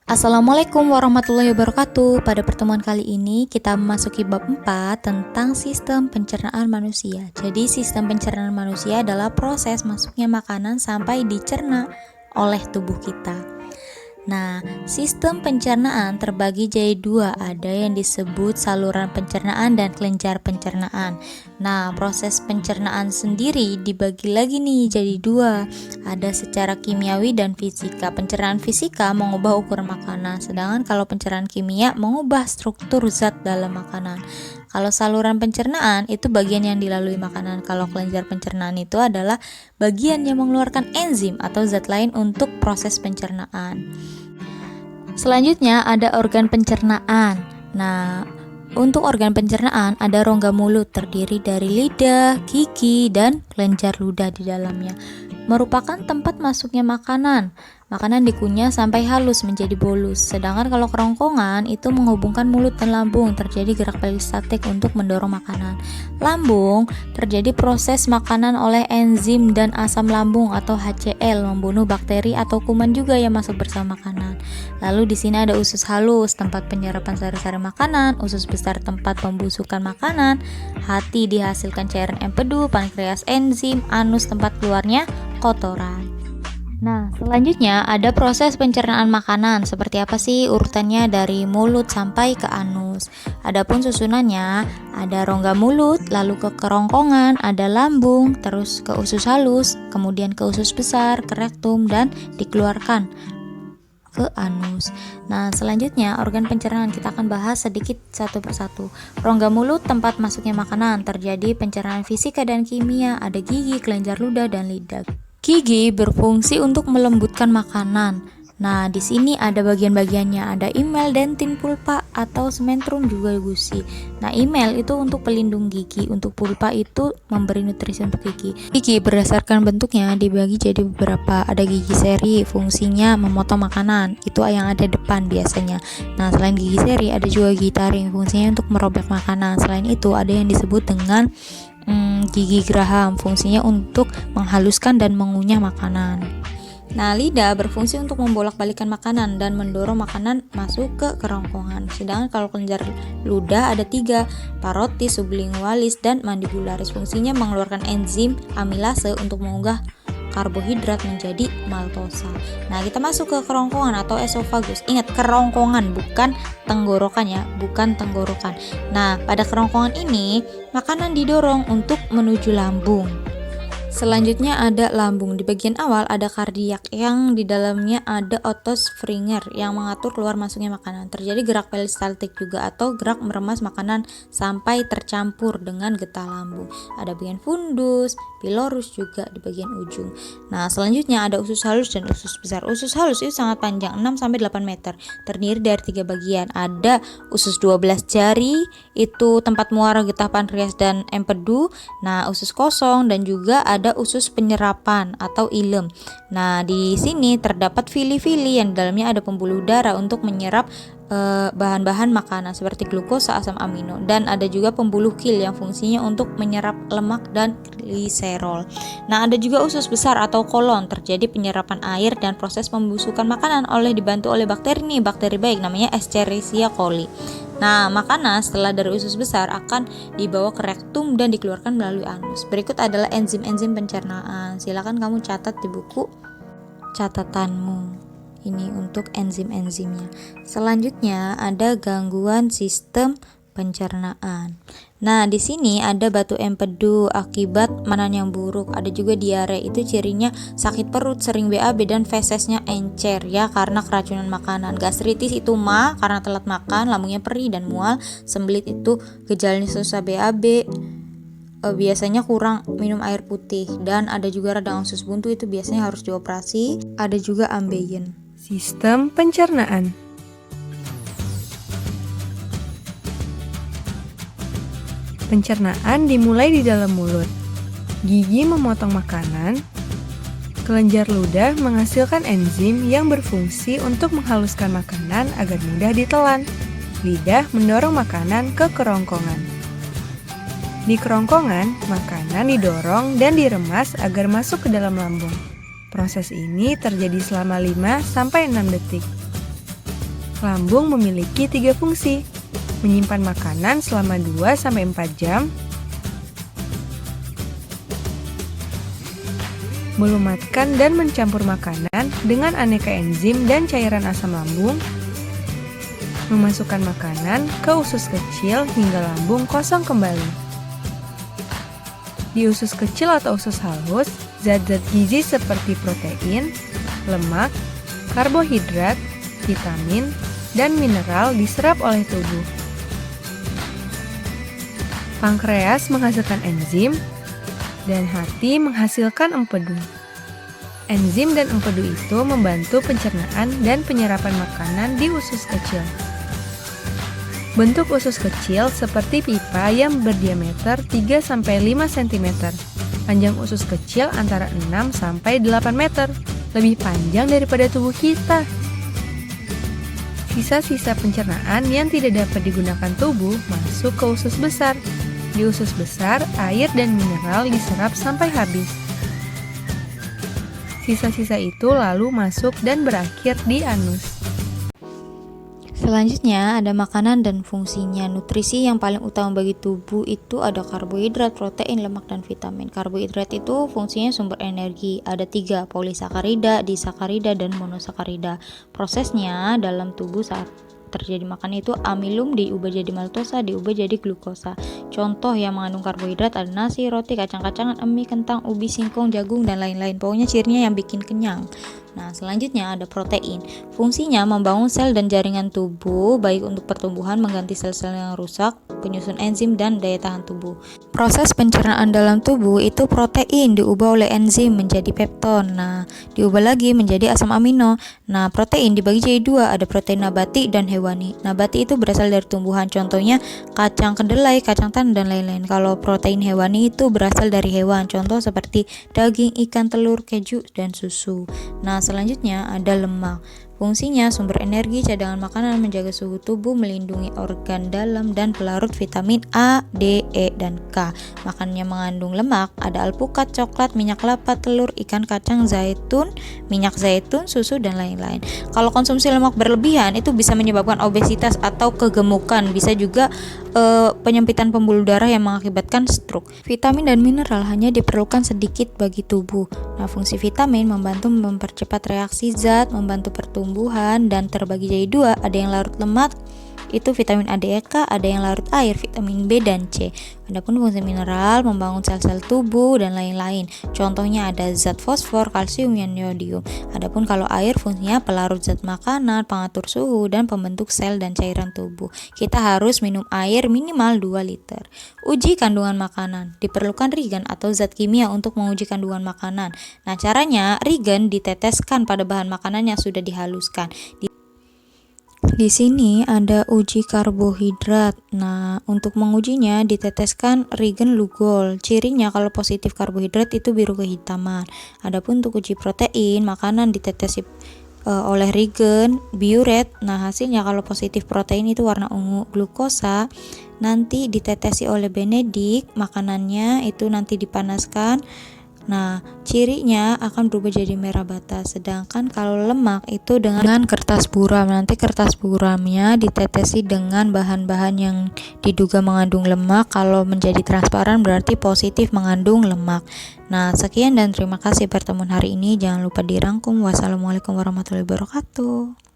Assalamualaikum warahmatullahi wabarakatuh. Pada pertemuan kali ini kita memasuki bab 4 tentang sistem pencernaan manusia. Jadi sistem pencernaan manusia adalah proses masuknya makanan sampai dicerna oleh tubuh kita. Nah, sistem pencernaan terbagi jadi dua, ada yang disebut saluran pencernaan dan kelenjar pencernaan. Nah, proses pencernaan sendiri dibagi lagi nih jadi dua, ada secara kimiawi dan fisika. Pencernaan fisika mengubah ukuran makanan, sedangkan kalau pencernaan kimia mengubah struktur zat dalam makanan. Kalau saluran pencernaan itu bagian yang dilalui makanan. Kalau kelenjar pencernaan itu adalah bagian yang mengeluarkan enzim atau zat lain untuk proses pencernaan. Selanjutnya ada organ pencernaan. Nah, untuk organ pencernaan ada rongga mulut terdiri dari lidah, gigi, dan kelenjar ludah di dalamnya. Merupakan tempat masuknya makanan. Makanan dikunyah sampai halus menjadi bolus. Sedangkan kalau kerongkongan itu menghubungkan mulut dan lambung, terjadi gerak peristaltik untuk mendorong makanan. Lambung terjadi proses makanan oleh enzim dan asam lambung atau HCl membunuh bakteri atau kuman juga yang masuk bersama makanan. Lalu di sini ada usus halus, tempat penyerapan sari-sari makanan, usus besar tempat pembusukan makanan, hati dihasilkan cairan empedu, pankreas enzim, anus tempat keluarnya kotoran. Nah, selanjutnya ada proses pencernaan makanan. Seperti apa sih urutannya dari mulut sampai ke anus? Adapun susunannya, ada rongga mulut, lalu ke kerongkongan, ada lambung, terus ke usus halus, kemudian ke usus besar, ke rektum, dan dikeluarkan ke anus. Nah, selanjutnya organ pencernaan kita akan bahas sedikit satu persatu. Rongga mulut tempat masuknya makanan, terjadi pencernaan fisika dan kimia, ada gigi, kelenjar ludah, dan lidah. Gigi berfungsi untuk melembutkan makanan. Nah, di sini ada bagian-bagiannya, ada emel, dentin, pulpa, atau sementrum juga gusi. Nah, emel itu untuk pelindung gigi, untuk pulpa itu memberi nutrisi untuk gigi. Gigi berdasarkan bentuknya dibagi jadi beberapa. Ada gigi seri, fungsinya memotong makanan, itu yang ada depan biasanya. Nah, selain gigi seri ada juga gigi taring, fungsinya untuk merobek makanan. Selain itu ada yang disebut dengan gigi geraham, fungsinya untuk menghaluskan dan mengunyah makanan. Nah, lidah berfungsi untuk membolak-balikan makanan dan mendorong makanan masuk ke kerongkongan. Sedangkan kalau kelenjar ludah ada 3, parotis, sublingualis, dan mandibularis. Fungsinya mengeluarkan enzim amilase untuk mengubah karbohidrat menjadi maltosa. Nah, kita masuk ke kerongkongan atau esofagus. Ingat, kerongkongan bukan tenggorokan ya, bukan tenggorokan. Nah, pada kerongkongan ini makanan didorong untuk menuju lambung. Selanjutnya ada lambung. Di bagian awal ada kardiak yang di dalamnya ada otot Springer yang mengatur keluar masuknya makanan. Terjadi gerak peristaltik juga atau gerak meremas makanan sampai tercampur dengan getah lambung. Ada bagian fundus, pilorus juga di bagian ujung. Nah, selanjutnya ada usus halus dan usus besar. Usus halus itu sangat panjang, 6-8 meter. Terdiri dari 3 bagian. Ada usus 12 jari, itu tempat muara getah pankreas dan empedu. Nah, usus kosong dan juga ada usus penyerapan atau ilem. Nah, di sini terdapat fili-fili yang di dalamnya ada pembuluh darah untuk menyerap bahan-bahan makanan seperti glukosa, asam amino, dan ada juga pembuluh kil yang fungsinya untuk menyerap lemak dan gliserol. Nah, ada juga usus besar atau kolon, terjadi penyerapan air dan proses pembusukan makanan dibantu oleh bakteri bakteri baik namanya Escherichia coli. Nah, makanan setelah dari usus besar akan dibawa ke rektum dan dikeluarkan melalui anus. Berikut adalah enzim-enzim pencernaan. Silakan kamu catat di buku catatanmu. Ini untuk enzim-enzimnya. Selanjutnya ada gangguan sistem pencernaan. Nah, di sini ada batu empedu akibat makanan yang buruk. Ada juga diare, itu cirinya sakit perut, sering BAB, dan fesesnya encer ya karena keracunan makanan. Gastritis itu karena telat makan, lambungnya perih dan mual. Sembelit itu gejalanya susah BAB. Biasanya kurang minum air putih, dan ada juga radang usus buntu, itu biasanya harus dioperasi. Ada juga ambeien. Sistem pencernaan. Pencernaan dimulai di dalam mulut. Gigi memotong makanan. Kelenjar ludah menghasilkan enzim yang berfungsi untuk menghaluskan makanan agar mudah ditelan. Lidah mendorong makanan ke kerongkongan. Di kerongkongan, makanan didorong dan diremas agar masuk ke dalam lambung. Proses ini terjadi selama 5-6 detik. Lambung memiliki 3 fungsi: menyimpan makanan selama 2-4 jam, melumatkan dan mencampur makanan dengan aneka enzim dan cairan asam lambung, memasukkan makanan ke usus kecil hingga lambung kosong kembali. Di usus kecil atau usus halus, zat-zat gizi seperti protein, lemak, karbohidrat, vitamin, dan mineral diserap oleh tubuh. Pankreas menghasilkan enzim, dan hati menghasilkan empedu. Enzim dan empedu itu membantu pencernaan dan penyerapan makanan di usus kecil. Bentuk usus kecil seperti pipa yang berdiameter 3-5 cm. Panjang usus kecil antara 6-8 meter, lebih panjang daripada tubuh kita. Sisa-sisa pencernaan yang tidak dapat digunakan tubuh masuk ke usus besar. Di usus besar, air dan mineral diserap sampai habis. Sisa-sisa itu lalu masuk dan berakhir di anus. Selanjutnya ada makanan dan fungsinya. Nutrisi yang paling utama bagi tubuh itu ada karbohidrat, protein, lemak, dan vitamin. Karbohidrat itu fungsinya sumber energi. Ada 3, polisakarida, disakarida, dan monosakarida. Prosesnya dalam tubuh saat terjadi makan itu amilum diubah jadi maltosa, diubah jadi glukosa. Contoh yang mengandung karbohidrat ada nasi, roti, kacang-kacangan, mie, kentang, ubi, singkong, jagung, dan lain-lain. Pokoknya cirinya yang bikin kenyang. Nah, selanjutnya ada protein. Fungsinya membangun sel dan jaringan tubuh, baik untuk pertumbuhan, mengganti sel-sel yang rusak, penyusun enzim, dan daya tahan tubuh. Proses pencernaan dalam tubuh itu protein diubah oleh enzim menjadi pepton. Nah, diubah lagi menjadi asam amino. Nah, protein dibagi jadi 2, ada protein nabati dan hewani. Nabati itu berasal dari tumbuhan, contohnya kacang kedelai, kacang tanah, dan lain-lain. Kalau protein hewani itu berasal dari hewan, contoh seperti daging, ikan, telur, keju, dan susu. Nah, selanjutnya ada lemak. Fungsinya sumber energi, cadangan makanan, menjaga suhu tubuh, melindungi organ dalam, dan pelarut vitamin A, D, E, dan K. Makanannya mengandung lemak, ada alpukat, coklat, minyak kelapa, telur, ikan, kacang, zaitun, minyak zaitun, susu, dan lain-lain. Kalau konsumsi lemak berlebihan itu bisa menyebabkan obesitas atau kegemukan, bisa juga penyempitan pembuluh darah yang mengakibatkan stroke. Vitamin dan mineral hanya diperlukan sedikit bagi tubuh. Nah, fungsi vitamin membantu mempercepat reaksi zat, membantu pertumbuhan, dan terbagi jadi 2, ada yang larut lemak, itu vitamin A, D, E, K, ada yang larut air, vitamin B dan C. Adapun fungsi mineral membangun sel-sel tubuh dan lain-lain. Contohnya ada zat fosfor, kalsium, dan yodium. Adapun kalau air fungsinya pelarut zat makanan, pengatur suhu, dan pembentuk sel dan cairan tubuh. Kita harus minum air minimal 2 liter. Uji kandungan makanan. Diperlukan reagen atau zat kimia untuk menguji kandungan makanan. Nah, caranya reagen diteteskan pada bahan makanan yang sudah dihaluskan. Di sini ada uji karbohidrat. Nah, untuk mengujinya diteteskan reagen Lugol. Cirinya kalau positif karbohidrat itu biru kehitaman. Adapun untuk uji protein, makanan ditetesi oleh reagen biuret. Nah, hasilnya kalau positif protein itu warna ungu. Glukosa nanti ditetesi oleh Benedict. Makanannya itu nanti dipanaskan. Nah, cirinya akan berubah jadi merah bata. Sedangkan kalau lemak itu dengan kertas buram. Nanti kertas buramnya ditetesi dengan bahan-bahan yang diduga mengandung lemak. Kalau menjadi transparan berarti positif mengandung lemak. Nah, sekian dan terima kasih pertemuan hari ini. Jangan lupa dirangkum. Wassalamualaikum warahmatullahi wabarakatuh.